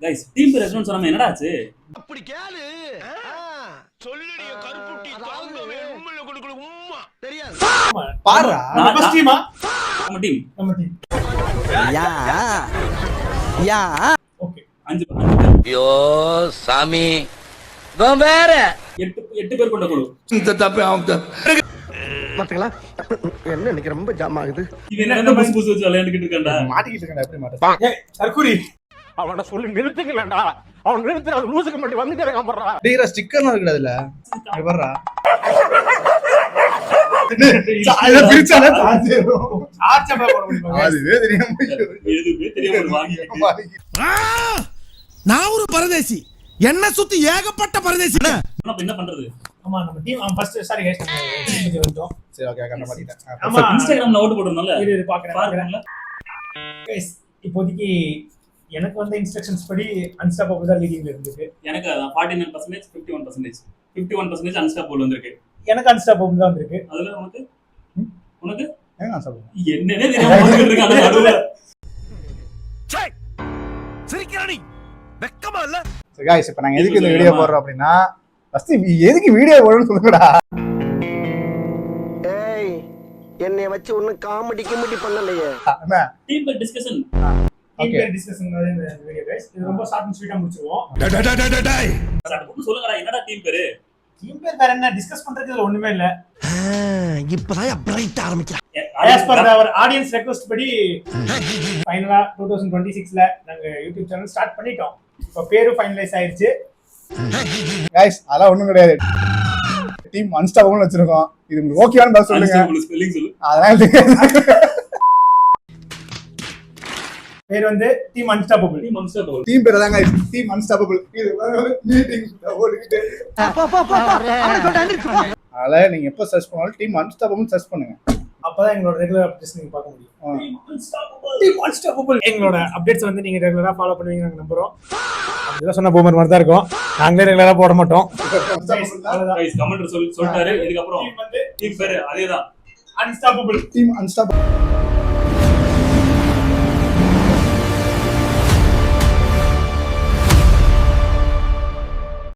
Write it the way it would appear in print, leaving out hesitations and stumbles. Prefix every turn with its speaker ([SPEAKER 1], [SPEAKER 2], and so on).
[SPEAKER 1] Guys team பேர் response சொன்னாம என்னடா ஆச்சு?
[SPEAKER 2] அப்படி கேளு. சொல்லுடிய கருப்புட்டி தாங்கவே உம்மல கொடுக்குற உம்மா. தெரியாது.
[SPEAKER 3] பாருடா. நம்ம ஃபர்ஸ்ட் டீமா?
[SPEAKER 1] நம்ம டீம்.
[SPEAKER 4] யா யா
[SPEAKER 1] ஓகே 5
[SPEAKER 2] ஐயோ சாமி. நான் வேற
[SPEAKER 1] 8 பேர் கொண்ட குழு.
[SPEAKER 2] இந்த தப்பு ஆகும்.
[SPEAKER 4] பாத்தீங்களா என்ன இன்னைக்கு ரொம்ப ஜாம் ஆகுது.
[SPEAKER 1] இவன் என்ன புஸ் புஸ் வச்சு விளையாண்டுக்கிட்டு இருக்கான்டா.
[SPEAKER 3] மாட்டிக்கிட்டு இருக்கடா எப்படி மாட்டேன். ஏய் சர்க்குரி
[SPEAKER 4] அவன சொல்லி நிறுத்துங்களேன்டா. அவன் நிறுத்துற லூசுக்கு மட்டும் வந்துட்டே இருக்கான் பண்றா.
[SPEAKER 3] டேய் ஸ்டிக்கர்லாம் இருக்குடா அதுல. இங்க பாருடா. அத பிரிச்சானே தாஞ்சேரும். சார்ஜ் போட முடியுமா? அதுவே தெரியாம
[SPEAKER 1] எதுவுமே தெரியாம வாங்கி.
[SPEAKER 5] நான் ஒரு பரதேசி. என்ன சுத்தி ஏகப்பட்ட பரதேசி.
[SPEAKER 1] என்ன பண்றது?
[SPEAKER 3] ஆமா நம்ம டீம் ஃபர்ஸ்ட் சாரி गाइस நம்ம வந்துட்டோம். சரி ஓகே கரெக்ட்டா மாட்டிட்டேன்.
[SPEAKER 1] ஆமா இன்ஸ்டாகிராம்ல ஓட் போடுறனால
[SPEAKER 3] இது பாக்குறேன். गाइस இப்போதைக்கு எனக்கு வந்த இன்ஸ்ட்ரக்ஷன்ஸ் படி அன்ஸ்டாப்பபிள் தான் லீடிங்ல இருந்துருக்கு.
[SPEAKER 1] எனக்கு 49% 51% 51% அன்ஸ்டாப்பபிள் வந்திருக்கு.
[SPEAKER 3] எனக்கு அன்ஸ்டாப்பபிள் தான் வந்திருக்கு.
[SPEAKER 1] அதுல உனக்கு
[SPEAKER 3] ஏங்க அன்ஸ்டாப்பபிள்
[SPEAKER 1] என்னன்னே தெரியாம வந்துட்டு இருக்காங்க நடுவுல.
[SPEAKER 5] சை சிரிக்கறடி வெக்கமா இல்ல.
[SPEAKER 3] சரி गाइस இப்போ நாங்க எதுக்கு இந்த வீடியோ போடுறோம் அப்படினா ஃபர்ஸ்ட் எதுக்கு வீடியோ போடணும்னு சொல்லுங்கடா.
[SPEAKER 4] ஏய் என்னைய வச்சு ஒண்ணு காமெடி பண்ணலையே.
[SPEAKER 3] என்ன
[SPEAKER 1] டீம் டிஸ்கஷன்.
[SPEAKER 3] ஓகே டிஸ்கஷன் இந்த வீடியோ गाइस இது ரொம்ப ஷார்ட் அண்ட் ஸ்வீட்டா முடிச்சுவோம்.
[SPEAKER 1] சொல்லுங்கடா என்னடா டீம் பேரு?
[SPEAKER 3] டீம் பேர் வேற என்ன டிஸ்கஸ் பண்றதுக்கு ஒண்ணுமே இல்ல.
[SPEAKER 4] இப்பதான் பிரைட் ஆரம்பிச்சா.
[SPEAKER 3] as per our audience request படி ஃபைனலா 2026ல நாங்க YouTube சேனல் ஸ்டார்ட் பண்ணிட்டோம். இப்போ பேரு ஃபைனலைஸ் ஆயிருச்சு. गाइस அதெல்லாம் ஒண்ணும் கிடையாது. டீம் அன்ஸ்டாப்பபிள் வச்சிருக்கோம். இது உங்களுக்கு ஓகேவான்னு பாத்து சொல்லுங்க.
[SPEAKER 1] ஸ்பெல்லிங் சொல்லு.
[SPEAKER 3] அதனால பேர் வந்து team unstoppable.
[SPEAKER 1] Team unstoppable.
[SPEAKER 3] Team பேர் தான் गाइस டீம் அன்ஸ்டாப்பபிள். இது மீட்டிங் ஓடிக்கிட்டே. அதனால நீங்க எப்ப சர்ச் பண்ணாலும் டீம் அன்ஸ்டாப்பபிள் சர்ச் பண்ணுங்க. அப்பதான் எங்களோட ரெகுலர் அப்டேட்ஸ் நீங்க பார்க்க முடியும். டீம் அன்ஸ்டாப்பபிள் எங்களோட அப்டேட்ஸ் வந்து நீங்க ரெகுலரா ஃபாலோ பண்ணுவீங்க நாங்க நம்புறோம். அதெல்லாம் சொன்ன பூமர் மாதிரி தான் இருக்கும். நாங்களே ரெகுலரா போட மாட்டோம்.
[SPEAKER 1] गाइस கமெண்ட் சொல்லிட்டாரு. இதுக்கு அப்புறம் டீம் பேரு அதேதான்.
[SPEAKER 3] Unstoppable team unstoppable.